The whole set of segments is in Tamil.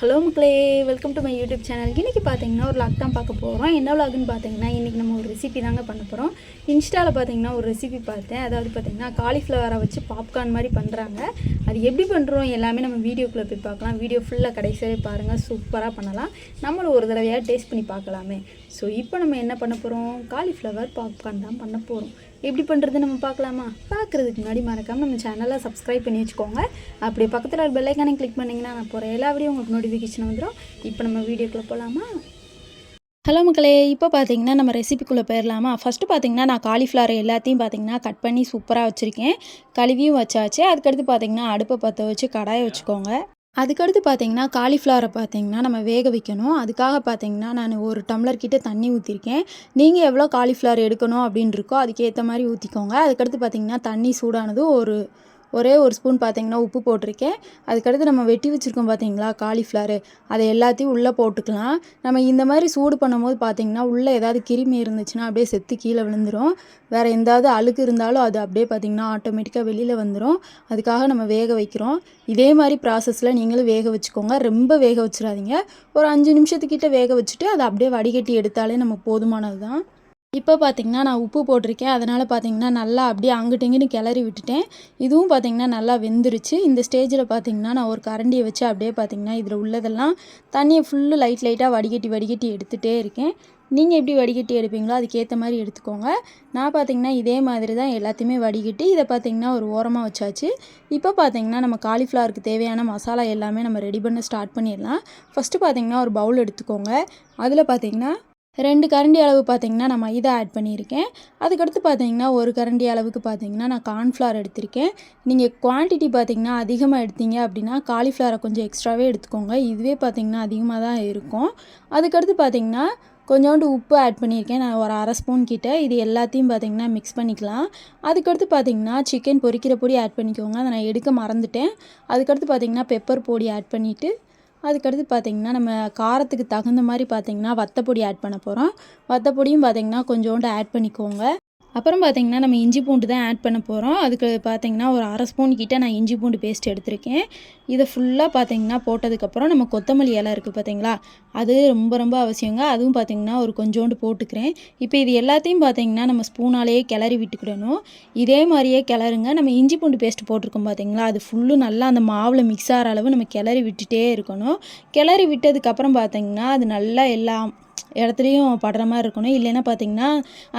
ஹலோ மக்களே, welcome to my YouTube channel. இன்றைக்கி பார்த்தீங்கன்னா ஒரு வ்ளாக் தான் பார்க்க போகிறோம். என்ன வ்ளாக்னு பார்த்தீங்கன்னா இன்றைக்கி நம்ம ஒரு ரெசிபி தாங்க பண்ண போகிறோம். இன்ஸ்டாவில் பார்த்தீங்கன்னா ஒரு ரெசிபி பார்த்தேன். அதாவது பார்த்தீங்கன்னா காலிஃப்ளவரை வச்சு பாப்கார்ன் மாதிரி பண்ணுறாங்க. அது எப்படி பண்ணுறோம் எல்லாமே நம்ம வீடியோக்குள்ளே போய் பார்க்கலாம். வீடியோ ஃபுல்லாக கடைசியே பாருங்கள், சூப்பராக பண்ணலாம். நம்மளும் ஒரு தடவையாக டேஸ்ட் பண்ணி பார்க்கலாமே. ஸோ இப்போ நம்ம என்ன பண்ண போகிறோம், காலிஃப்ளவர் பாப்கார்ன் தான் பண்ண போகிறோம். எப்படி பண்ணுறது நம்ம பார்க்கலாமா? பார்க்குறதுக்கு முன்னாடி மறக்காமல் நம்ம சேனலை சப்ஸ்கிரைப் பண்ணி வச்சுக்கோங்க. அப்படியே பக்கத்தில் ஒரு பெல் ஐக்கானை கிளிக் பண்ணிங்கன்னா நான் போகிற எல்லா வீடியோ உங்களுக்கு நோட்டிஃபிகேஷன் வந்துடும். இப்போ நம்ம வீடியோக்குள்ளே போகலாமா? ஹலோ மக்களே, இப்போ பார்த்தீங்கன்னா நம்ம ரெசிபிக்குள்ளே போயிடலாமா? ஃபஸ்ட்டு பார்த்தீங்கன்னா நான் காலிஃப்ளவர் எல்லாத்தையும் பார்த்தீங்கன்னா கட் பண்ணி சூப்பராக வச்சுருக்கேன். கழுவியும் வச்சாச்சு. அதுக்கடுத்து பார்த்தீங்கன்னா அடுப்பை பற்ற வச்சு கடாயை வச்சுக்கோங்க. அதுக்கடுத்து பார்த்தீங்கன்னா காலிஃப்ளவரை பார்த்தீங்கன்னா நம்ம வேக வைக்கணும். அதுக்காக பார்த்தீங்கன்னா நான் ஒரு டம்ளர் கிட்ட தண்ணி ஊற்றிருக்கேன். நீங்கள் எவ்வளோ காலிஃப்ளவர் எடுக்கணும் அப்படின்னு இருக்கோ அதுக்கேற்ற மாதிரி ஊற்றிக்கோங்க. அதுக்கடுத்து பார்த்தீங்கன்னா தண்ணி சூடானதும் ஒரே ஒரு ஸ்பூன் பார்த்தீங்கன்னா உப்பு போட்டிருக்கேன். அதுக்கடுத்து நம்ம வெட்டி வச்சுருக்கோம் பார்த்தீங்களா காலிஃப்ளவர், அதை எல்லாத்தையும் உள்ளே போட்டுக்கலாம். நம்ம இந்த மாதிரி சூடு பண்ணும்போது பார்த்தீங்கன்னா உள்ளே ஏதாவது கிருமி இருந்துச்சுன்னா அப்படியே செத்து கீழே விழுந்துடும். வேறு எந்தாவது அழுக்கு இருந்தாலும் அது அப்படியே பார்த்திங்கன்னா ஆட்டோமேட்டிக்காக வெளியில் வந்துடும். அதுக்காக நம்ம வேக வைக்கிறோம். இதே மாதிரி ப்ராசஸில் நீங்களும் வேக வச்சுக்கோங்க. ரொம்ப வேக வச்சிடாதீங்க. ஒரு 5 நிமிஷத்துக்கிட்ட வேக வச்சுட்டு அதை அப்படியே வடிகட்டி எடுத்தாலே நமக்கு போதுமானது தான். இப்போ பார்த்தீங்கன்னா நான் உப்பு போட்டிருக்கேன். அதனால் பார்த்தீங்கன்னா நல்லா அப்படியே அங்கிட்டு இங்கிட்டு கிளறி விட்டுட்டேன். இதுவும் பார்த்தீங்கன்னா நல்லா வெந்துருச்சு. இந்த ஸ்டேஜில் பார்த்தீங்கன்னா நான் ஒரு கரண்டியை வச்சு அப்படியே பார்த்தீங்கன்னா இதில் உள்ளதெல்லாம் தண்ணியை ஃபுல்லு லைட்டாக வடிகட்டி எடுத்துகிட்டே இருக்கேன். நீங்கள் எப்படி வடிகட்டி எடுப்பீங்களோ அதுக்கேற்ற மாதிரி எடுத்துக்கோங்க. நான் பார்த்தீங்கன்னா இதே மாதிரி தான் எல்லாத்தையுமே வடிகட்டி இதை பார்த்தீங்கன்னா ஒரு ஓரமாக வச்சாச்சு. இப்போ பார்த்தீங்கன்னா நம்ம காலிஃப்ளவருக்கு தேவையான மசாலா எல்லாமே நம்ம ரெடி பண்ண ஸ்டார்ட் பண்ணிடலாம். ஃபஸ்ட்டு பார்த்தீங்கன்னா ஒரு பவுல் எடுத்துக்கோங்க. அதில் பார்த்தீங்கன்னா 2 கரண்டி அளவு பார்த்தீங்கன்னா நான் மைதா ஆட் பண்ணியிருக்கேன். அதுக்கடுத்து பார்த்தீங்கன்னா 1 கரண்டி அளவுக்கு பார்த்தீங்கன்னா நான் கார்ன்ஃப்ளவர் எடுத்திருக்கேன். நீங்கள் குவான்டிட்டி பார்த்தீங்கன்னா அதிகமாக எடுத்தீங்க அப்படின்னா காலிஃப்ளவரை கொஞ்சம் எக்ஸ்ட்ராவே எடுத்துக்கோங்க. இதுவே பார்த்தீங்கன்னா அதிகமாக தான் இருக்கும். அதுக்கடுத்து பார்த்தீங்கன்னா கொஞ்சோண்டு உப்பு ஆட் பண்ணியிருக்கேன். நான் ஒரு 1/2 ஸ்பூன் கிட்ட. இது எல்லாத்தையும் பார்த்தீங்கன்னா மிக்ஸ் பண்ணிக்கலாம். அதுக்கடுத்து பார்த்தீங்கன்னா சிக்கன் பொரிக்கிற பொடி ஆட் பண்ணிக்கோங்க. அதை நான் எடுக்க மறந்துட்டேன். அதுக்கடுத்து பார்த்தீங்கன்னா பெப்பர் பொடி ஆட் பண்ணிவிட்டு அதுக்கடுத்து பார்த்திங்கன்னா நம்ம காரத்துக்கு தகுந்த மாதிரி பார்த்திங்கன்னா வத்தப்பொடி ஆட் பண்ண போகிறோம். வத்தப்பொடியும் பார்த்திங்கன்னா கொஞ்சோண்டு ஆட் பண்ணிக்கோங்க. அப்புறம் பார்த்திங்கன்னா நம்ம இஞ்சி பூண்டு தான் ஆட் பண்ண போகிறோம். அதுக்கு பார்த்திங்கன்னா ஒரு 1/2 ஸ்பூன் கிட்ட நான் இஞ்சி பூண்டு பேஸ்ட் எடுத்திருக்கேன். இதை ஃபுல்லாக பார்த்திங்கன்னா போட்டதுக்கப்புறம் நம்ம கொத்தமல்லி இலை இருக்குது பார்த்திங்களா, அது ரொம்ப அவசியங்க. அதுவும் பார்த்திங்கன்னா ஒரு கொஞ்சோண்டு போட்டுக்கிறேன். இப்போ இது எல்லாத்தையும் பார்த்திங்கன்னா நம்ம ஸ்பூனாலேயே கிளறி விட்டுக்கிடணும். இதே மாதிரியே கிளறுங்க. நம்ம இஞ்சி பூண்டு பேஸ்ட் போட்டிருக்கோம் பார்த்திங்களா, அது ஃபுல்லும் நல்லா அந்த மாவில் மிக்ஸ் ஆகிற அளவு நம்ம கிளறி விட்டுட்டே இருக்கணும். கிளறி விட்டதுக்கப்புறம் பார்த்திங்கன்னா அது நல்லா எல்லாம் இடத்துலையும் படுற மாதிரி இருக்கணும். இல்லைன்னா பார்த்திங்கன்னா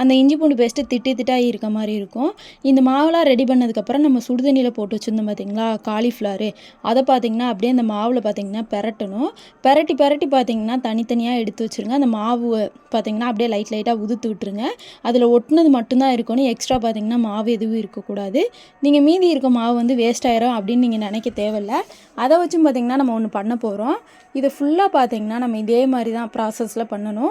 அந்த இஞ்சி பூண்டு பேஸ்ட்டு திட்டாகி இருக்க மாதிரி இருக்கும். இந்த மாவெலாம் ரெடி பண்ணதுக்கப்புறம் நம்ம சுடுதண்ணியில் போட்டு வச்சுருந்தோம் பார்த்திங்களா காலிஃப்ளவரு, அதை பார்த்திங்கன்னா அப்படியே அந்த மாவில் பார்த்திங்கன்னா பெரட்டணும். பெரட்டி பார்த்திங்கன்னா தனித்தனியாக எடுத்து வச்சுருங்க. அந்த மாவு பார்த்திங்கன்னா அப்படியே லைட்டாக உதுத்து விட்டுருங்க. அதில் ஒட்டுனது மட்டும்தான் இருக்கணும். எக்ஸ்ட்ரா பார்த்திங்கன்னா மாவு எதுவும் இருக்கக்கூடாது. நீங்கள் மீதி இருக்க மாவு வந்து வேஸ்ட் ஆயிரும் அப்படின்னு நீங்கள் நினைக்க தேவையில்லை. அதை வச்சும் பார்த்திங்கன்னா நம்ம ஒன்று பண்ண போகிறோம். இதை ஃபுல்லாக பார்த்திங்கன்னா நம்ம இதே மாதிரி தான் ப்ராசஸில் பண்ணணும்.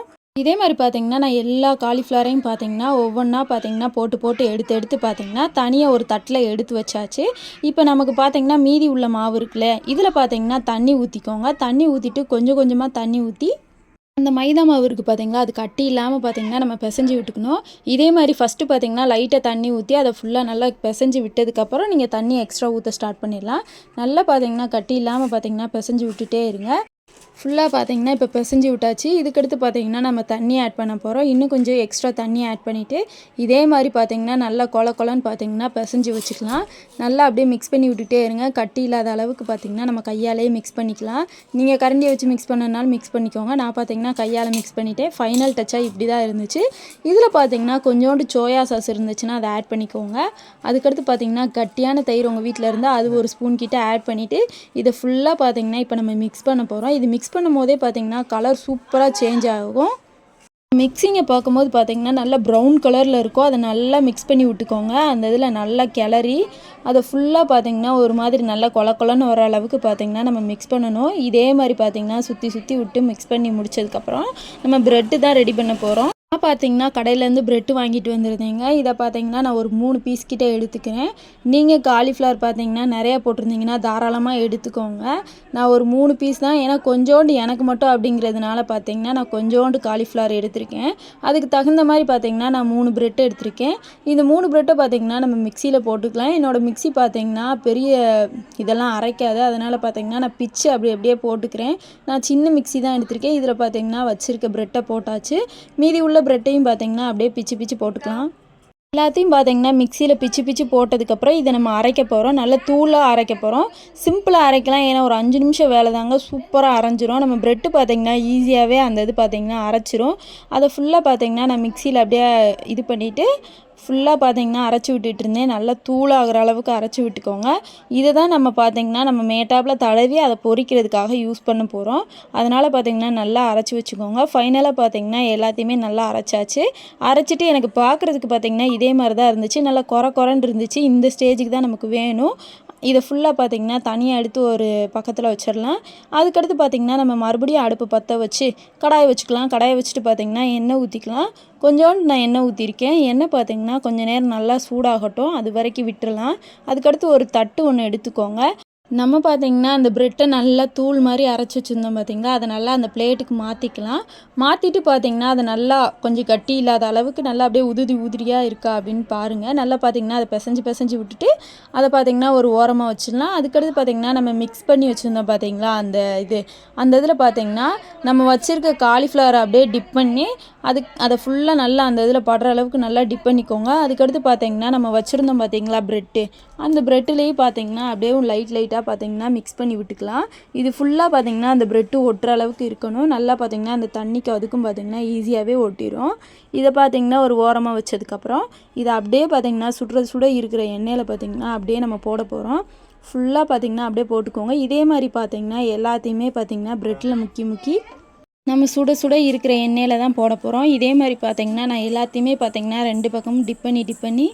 இதே மாதிரி பார்த்திங்கன்னா நான் எல்லா காலிஃப்ளவரையும் பார்த்திங்கன்னா ஒவ்வொன்றா பார்த்திங்கன்னா போட்டு எடுத்து பார்த்திங்கன்னா தனியாக ஒரு தட்டில் எடுத்து வச்சாச்சு. இப்போ நமக்கு பார்த்திங்கன்னா மீதி உள்ள மாவு இருக்குல்ல, இதில் பார்த்திங்கன்னா தண்ணி ஊற்றிக்கோங்க. தண்ணி ஊற்றிட்டு கொஞ்சமாக தண்ணி ஊற்றி அந்த மைதா மாவு இருக்குது பார்த்திங்களா, அது கட்டி இல்லாமல் பார்த்திங்கன்னா நம்ம பிசைஞ்சு விட்டுக்கணும். இதே மாதிரி ஃபஸ்ட்டு பார்த்திங்கன்னா லைட்டாக தண்ணி ஊற்றி அதை ஃபுல்லாக நல்லா பிசைஞ்சு விட்டதுக்கப்புறம் நீங்கள் தண்ணி எக்ஸ்ட்ரா ஊற்ற ஸ்டார்ட் பண்ணிடலாம். நல்லா பார்த்திங்கன்னா கட்டி இல்லாமல் பார்த்திங்கன்னா பிசைஞ்சு விட்டுட்டே இருங்க. ஃபுல்லாக பார்த்திங்கன்னா இப்போ பிசைஞ்சு விட்டாச்சு. இதுக்கடுத்து பார்த்திங்கன்னா நம்ம தண்ணி ஆட் பண்ண போகிறோம். இன்னும் கொஞ்சம் எக்ஸ்ட்ரா தண்ணி ஆட் பண்ணிவிட்டு இதே மாதிரி பார்த்திங்கன்னா நல்லா கொலன்னு பார்த்திங்கன்னா பிசைஞ்சு வச்சுக்கலாம். நல்லா அப்படியே மிக்ஸ் பண்ணி விட்டுட்டே இருங்க. கட்டி இல்லாத அளவுக்கு பார்த்திங்கன்னா நம்ம கையாலேயே மிக்ஸ் பண்ணிக்கலாம். நீங்கள் கரண்டியை வச்சு மிக்ஸ் பண்ணனாலும் மிக்ஸ் பண்ணிக்கோங்க. நான் பார்த்திங்கன்னா கையால் மிக்ஸ் பண்ணிவிட்டேன். ஃபைனல் டச்சாக இப்படி தான் இருந்துச்சு. இதில் பார்த்திங்கன்னா கொஞ்சோண்டு சோயா சாஸ் இருந்துச்சுன்னா அதை ஆட் பண்ணிக்கோங்க. அதுக்கடுத்து பார்த்திங்கன்னா கட்டியான தயிர் உங்கள் வீட்டில் இருந்தால் அது ஒரு ஸ்பூன் கிட்ட ஆட் பண்ணிவிட்டு இதை ஃபுல்லாக பார்த்திங்கன்னா இப்போ நம்ம மிக்ஸ் பண்ண போகிறோம். இது மிக்ஸ் பண்ணும் போதே பார்த்திங்கன்னா கலர் சூப்பராக சேஞ்ச் ஆகும். மிக்ஸிங்கை பார்க்கும்போது பார்த்திங்கன்னா நல்லா ப்ரௌன் கலரில் இருக்கும். அதை நல்லா மிக்ஸ் பண்ணி விட்டுக்கோங்க. அந்த இதில் நல்லா கிளறி அதை ஃபுல்லாக பார்த்திங்கன்னா ஒரு மாதிரி நல்லா கொலன்னு வர அளவுக்கு பார்த்திங்கன்னா நம்ம மிக்ஸ் பண்ணணும். இதே மாதிரி பார்த்திங்கன்னா சுற்றி விட்டு மிக்ஸ் பண்ணி முடிச்சதுக்கப்புறம் நம்ம ப்ரெட்டு தான் ரெடி பண்ண போகிறோம். பார்த்தீங்கன்னா கடையிலேருந்து பிரெட்டு வாங்கிட்டு வந்திருந்தேங்க. இதை பார்த்தீங்கன்னா நான் ஒரு 3 பீஸ் கிட்ட எடுத்துக்கிறேன். நீங்கள் காலிஃப்ளவர் பார்த்தீங்கன்னா நிறையா போட்டிருந்தீங்கன்னா தாராளமாக எடுத்துக்கோங்க. நான் ஒரு 3 பீஸ் தான், ஏன்னா கொஞ்சோண்டு எனக்கு மட்டும் அப்படிங்கிறதுனால பார்த்தீங்கன்னா நான் கொஞ்சோண்டு காலிஃப்ளவர் எடுத்திருக்கேன். அதுக்கு தகுந்த மாதிரி பார்த்தீங்கன்னா நான் 3 பிரெட் எடுத்திருக்கேன். இந்த 3 பிரெட்டை பார்த்தீங்கன்னா நம்ம மிக்சியில் போட்டுக்கலாம். என்னோடய மிக்சி பார்த்தீங்கன்னா பெரிய இதெல்லாம் அரைக்காது, அதனால் பார்த்தீங்கன்னா நான் பிச்சு அப்படியே போட்டுக்கிறேன். நான் சின்ன மிக்சி தான் எடுத்திருக்கேன். இதில் பார்த்தீங்கன்னா வச்சுருக்க பிரெட்டை போட்டாச்சு. மீதி உள்ள பிரெட்டையும் பார்த்தீங்கன்னா அப்படியே பிச்சு பிச்சு போட்டுக்கலாம். எல்லாத்தையும் பார்த்தீங்கன்னா மிக்சியில் பிச்சு போட்டதுக்கப்புறம் இதை நம்ம அரைக்க போகிறோம். நல்லா தூளாக அரைக்க போகிறோம். சிம்பிளாக அரைக்கலாம், ஏன்னா ஒரு 5 நிமிஷம் வேலை தாங்க, சூப்பராக அரைஞ்சிரும். நம்ம பிரெட்டு பார்த்தீங்கன்னா ஈஸியாகவே அந்த இது பார்த்தீங்கன்னா அரைச்சிரும். அதை ஃபுல்லாக பார்த்தீங்கன்னா நான் மிக்சியில் அப்படியே இது பண்ணிவிட்டு ஃபுல்லாக பார்த்தீங்கன்னா அரைச்சி விட்டுட்டு இருந்தேன். நல்லா தூளாகிற அளவுக்கு அரைச்சி விட்டுக்கோங்க. இதை தான் நம்ம பார்த்தீங்கன்னா நம்ம மேட்டாப்பில் தடவி அதை பொரிக்கிறதுக்காக யூஸ் பண்ண போகிறோம். அதனால் பார்த்தீங்கன்னா நல்லா அரைச்சி வச்சுக்கோங்க. ஃபைனலாக பார்த்தீங்கன்னா எல்லாத்தையுமே நல்லா அரைச்சாச்சு. அரைச்சிட்டு எனக்கு பார்க்குறதுக்கு பார்த்தீங்கன்னா இதே மாதிரி தான் இருந்துச்சு. நல்லா கொரன்னு இருந்துச்சு. இந்த ஸ்டேஜுக்கு தான் நமக்கு வேணும். இதை ஃபுல்லாக பார்த்திங்கன்னா தனியாக எடுத்து ஒரு பக்கத்தில் வச்சிடலாம். அதுக்கடுத்து பார்த்திங்கன்னா நம்ம மறுபடியும் அடுப்பு பற்ற வச்சு கடாயை வச்சுக்கலாம். கடாயை வச்சுட்டு பார்த்திங்கன்னா எண்ணெய் ஊற்றிக்கலாம். கொஞ்சோண்டு நான் எண்ணெய் ஊற்றிருக்கேன். எண்ணெய் பார்த்திங்கன்னா கொஞ்சம் நேரம் நல்லா சூடாகட்டும், அது வரைக்கும் விட்டுறலாம். அதுக்கடுத்து ஒரு தட்டு ஒன்று எடுத்துக்கோங்க. நம்ம பார்த்திங்கன்னா அந்த பிரெட்டை நல்லா தூள் மாதிரி அரைச்சி வச்சுருந்தோம் பார்த்திங்களா, அதை நல்லா அந்த பிளேட்டுக்கு மாற்றிக்கலாம். மாற்றிட்டு பார்த்திங்கன்னா அதை நல்லா கொஞ்சம் கட்டி இல்லாத அளவுக்கு நல்லா அப்படியே உதிரியாக இருக்கா அப்படின்னு பாருங்கள். நல்லா பார்த்திங்கன்னா அதை பிசைஞ்சு விட்டுட்டு அதை பார்த்திங்கன்னா ஒரு ஓரமாக வச்சிடலாம். அதுக்கடுத்து பார்த்திங்கன்னா நம்ம மிக்ஸ் பண்ணி வச்சுருந்தோம் பார்த்திங்களா அந்த இதில் பார்த்திங்கன்னா நம்ம வச்சுருக்க காலிஃப்ளவரை அப்படியே டிப் பண்ணி அதை ஃபுல்லாக நல்லா அந்த இதில் படுற அளவுக்கு நல்லா டிப் பண்ணிக்கோங்க. அதுக்கடுத்து பார்த்திங்கன்னா நம்ம வச்சுருந்தோம் பார்த்திங்களா பிரெட்டு, அந்த பிரெட்டுலேயும் பார்த்திங்கன்னா அப்படியே லைட்டாக பார்த்திங்கன்னா மிக்ஸ் பண்ணி விட்டுக்கலாம். இது ஃபுல்லாக பார்த்திங்கன்னா அந்த பிரெட்டு ஒட்டுற அளவுக்கு இருக்கணும். நல்லா பார்த்திங்கன்னா அந்த தண்ணிக்கு அதுக்கும் பார்த்திங்கன்னா ஈஸியாகவே ஒட்டிடும். இதை பார்த்திங்கன்னா ஒரு ஓரமாக வச்சதுக்கப்புறம் இதை அப்படியே பார்த்திங்கன்னா சுட இருக்கிற எண்ணெயில் பார்த்திங்கன்னா அப்படியே நம்ம போட போகிறோம். ஃபுல்லாக பார்த்திங்கன்னா அப்படியே போட்டுக்கோங்க. இதே மாதிரி பார்த்திங்கன்னா எல்லாத்தையுமே பார்த்திங்கன்னா பிரெட்டில் முக்கி நம்ம சுட இருக்கிற எண்ணெயில் தான் போட போகிறோம். இதே மாதிரி பார்த்திங்கன்னா நான் எல்லாத்தையுமே பார்த்திங்கன்னா 2 பக்கமும் டிப் பண்ணி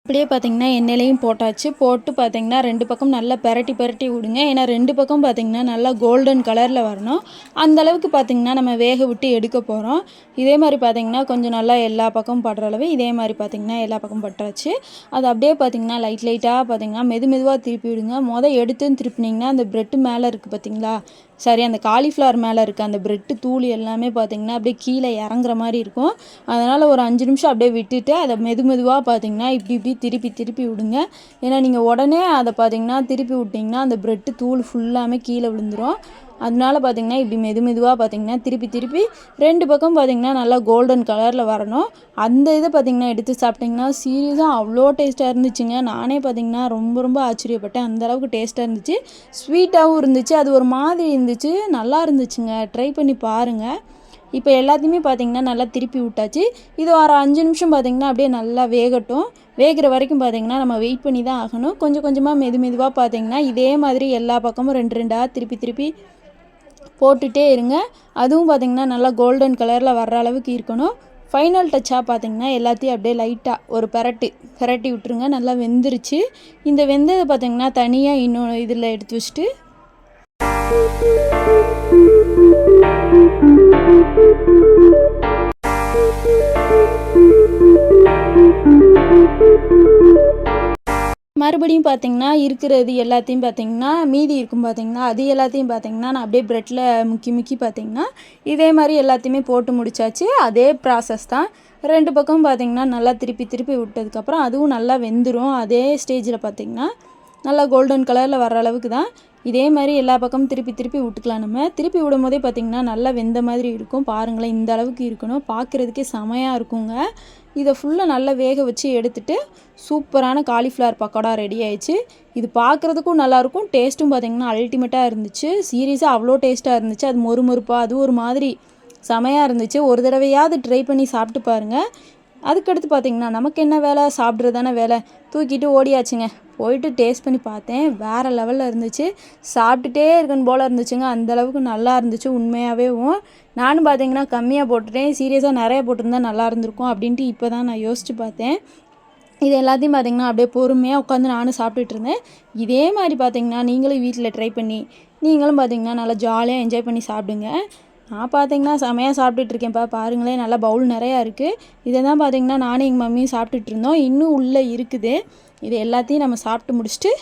அப்படியே பார்த்திங்கன்னா எண்ணெயிலையும் போட்டாச்சு. போட்டு பார்த்திங்கன்னா 2 பக்கம் நல்லா பெரட்டி விடுங்க. ஏன்னா 2 பக்கம் பார்த்திங்கன்னா நல்லா கோல்டன் கலரில் வரணும். அந்தளவுக்கு பார்த்திங்கன்னா நம்ம வேக விட்டு எடுக்க போகிறோம். இதே மாதிரி பார்த்திங்கன்னா கொஞ்சம் நல்லா எல்லா பக்கமும் படுற அளவு இதே மாதிரி பார்த்திங்கன்னா எல்லா பக்கமும் பட்டாச்சு. அது அப்படியே பார்த்திங்கன்னா லைட்டாக பார்த்திங்கன்னா மெதுவாக திருப்பி விடுங்க. எடுத்துன்னு திருப்பினீங்கன்னா அந்த பிரெட்டு மேலே இருக்குது பார்த்திங்களா, சரி அந்த காலிஃப்ளவர் மேலே இருக்க அந்த பிரெட்டு தூள் எல்லாமே பார்த்திங்கன்னா அப்படியே கீழே இறங்குற மாதிரி இருக்கும். அதனால் ஒரு 5 நிமிஷம் அப்படியே விட்டுட்டு அதை மெதுவாக பார்த்திங்கன்னா இப்படி திருப்பி விடுங்க. ஏன்னா நீங்கள் உடனே அதை பார்த்திங்கன்னா திருப்பி விட்டிங்கன்னா அந்த பிரெட்டு தூள் ஃபுல்லாமே கீழே விழுந்துடும். அதனால பார்த்திங்கன்னா இப்படி மெதுவாக பார்த்திங்கன்னா திருப்பி 2 பக்கம் பார்த்திங்கன்னா நல்லா கோல்டன் கலரில் வரணும். அந்த இதை பார்த்திங்கன்னா எடுத்து சாப்பிட்டிங்கன்னா சீரியஸாக அவ்வளோ டேஸ்ட்டாக இருந்துச்சுங்க. நானே பார்த்திங்கன்னா ரொம்ப ஆச்சரியப்பட்டேன். அந்தளவுக்கு டேஸ்ட்டாக இருந்துச்சு. ஸ்வீட்டாகவும் இருந்துச்சு. அது ஒரு மாதிரி இருந்துச்சு, நல்லா இருந்துச்சுங்க. ட்ரை பண்ணி பாருங்கள். இப்போ எல்லாத்தையுமே பார்த்திங்கன்னா நல்லா திருப்பி விட்டாச்சு. இது ஒரு 5 நிமிஷம் பார்த்திங்கன்னா அப்படியே நல்லா வேகட்டும். வேகிற வரைக்கும் பார்த்திங்கன்னா நம்ம வெயிட் பண்ணி தான் ஆகணும். கொஞ்சமாக மெதுவாக பார்த்திங்கன்னா இதே மாதிரி எல்லா பக்கமும் 2 திருப்பி போட்டுகிட்டே இருங்க. அதுவும் பார்த்திங்கன்னா நல்லா கோல்டன் கலரில் வர்ற அளவுக்கு இருக்கணும். ஃபைனல் டச்சாக பார்த்திங்கன்னா எல்லாத்தையும் அப்படியே லைட்டாக ஒரு பெரட்டி விட்டுருங்க. நல்லா வெந்துருச்சு. இந்த வெந்ததை பார்த்திங்கன்னா தனியாக இன்னொன்று இதில் எடுத்து வச்சுட்டு மறுபடியும் பார்த்திங்கன்னா இருக்கிறது எல்லாத்தையும் பார்த்திங்கன்னா மீதி இருக்கும் பார்த்திங்கன்னா அது எல்லாத்தையும் பார்த்திங்கன்னா நான் அப்படியே ப்ரெட்டில் முக்கி பார்த்திங்கன்னா இதே மாதிரி எல்லாத்தையுமே போட்டு முடிச்சாச்சு. அதே ப்ராசஸ் தான். 2 பக்கம் பார்த்திங்கன்னா நல்லா திருப்பி விட்டதுக்கப்புறம் அதுவும் நல்லா வெந்துடும். அதே ஸ்டேஜில் பார்த்திங்கன்னா நல்லா கோல்டன் கலரில் வர அளவுக்கு தான். இதே மாதிரி எல்லா பக்கமும் திருப்பி விட்டுக்கலாம். நம்ம திருப்பி விடும் போதே பார்த்திங்கன்னா நல்லா வெந்த மாதிரி இருக்கும். பாருங்களேன், இந்த அளவுக்கு இருக்கணும். பார்க்குறதுக்கே செமையாக இருக்குங்க. இதை ஃபுல்லாக நல்லா வேக வச்சு எடுத்துகிட்டு சூப்பரான காலிஃப்ளவர் பக்கோடா ரெடி ஆயிடுச்சு. இது பார்க்குறதுக்கும் நல்லாயிருக்கும், டேஸ்ட்டும் பார்த்திங்கன்னா அல்டிமேட்டாக இருந்துச்சு. சீரியஸாக அவ்வளோ டேஸ்ட்டாக இருந்துச்சு. அது மொறுப்பாக அது ஒரு மாதிரி செமையாக இருந்துச்சு. ஒரு தடவையாவது ட்ரை பண்ணி சாப்பிட்டு பாருங்கள். அதுக்கடுத்து பார்த்திங்கன்னா நமக்கு என்ன வேலை, சாப்பிட்றது தானே வேலை. தூக்கிட்டு ஓடியாச்சுங்க. போயிட்டு டேஸ்ட் பண்ணி பார்த்தேன், வேறு லெவலில் இருந்துச்சு. சாப்பிட்டுட்டே இருக்கணும் போல் இருந்துச்சுங்க. அந்தளவுக்கு நல்லா இருந்துச்சு உண்மையாகவேவும். நானும் பார்த்திங்கன்னா கம்மியாக போட்டுட்டேன். சீரியஸாக நிறையா போட்டிருந்தா நல்லா இருந்திருக்கும் அப்படின்ட்டு இப்போ தான் நான் யோசித்து பார்த்தேன். இது எல்லாத்தையும் பார்த்திங்கன்னா அப்படியே பொறுமையாக உட்காந்து நானும் சாப்பிட்டுட்டு இருந்தேன். இதே மாதிரி பார்த்திங்கன்னா நீங்களும் வீட்டில் ட்ரை பண்ணி நீங்களும் பார்த்திங்கன்னா நல்லா ஜாலியாக என்ஜாய் பண்ணி சாப்பிடுங்க. நான் பார்த்தீங்கன்னா செமையாக சாப்பிட்டுட்ருக்கேன்ப்பா. பாருங்களேன், நல்லா பவுல் நிறையா இருக்குது. இதை தான் பார்த்தீங்கன்னா நானும் எங்கள் மம்மியும் சாப்பிட்டுட்டு இருந்தோம். இன்னும் உள்ளே இருக்குது. இது எல்லாத்தையும் நம்ம சாப்பிட்டு முடிச்சுட்டு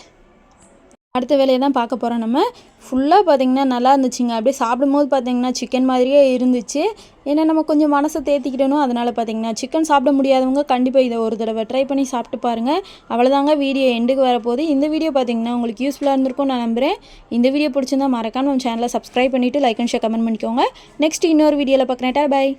அடுத்த வேலையை தான் பார்க்க போகிறோம். நம்ம ஃபுல்லாக பார்த்திங்கன்னா நல்லா இருந்துச்சுங்க. அப்படியே சாப்பிடும்போது பார்த்திங்கன்னா சிக்கன் மாதிரியே இருந்துச்சு. ஏன்னா நம்ம கொஞ்சம் மனசை தேத்திக்கிட்டணும். அதனால் பார்த்திங்கன்னா சிக்கன் சாப்பிட முடியாதவங்க கண்டிப்பாக இதை ஒரு தடவை ட்ரை பண்ணி சாப்பிட்டு பாருங்கள். அவ்வளோதாங்க, வீடியோ எண்டுக்கு வரப்போகுது. இந்த வீடியோ பார்த்திங்கன்னா உங்களுக்கு யூஸ்ஃபுல்லாக இருந்திருக்கும் நான் நம்புகிறேன். இந்த வீடியோ பிடிச்சிருந்தா மறக்காம நம்ம சேனலை சப்ஸ்கிரைப் பண்ணிவிட்டு லைக் அண்ட் ஷேர் கமெண்ட் பண்ணிக்கோங்க. நெக்ஸ்ட் இன்னொரு வீடியோவில் பார்க்குறேன். பாய்.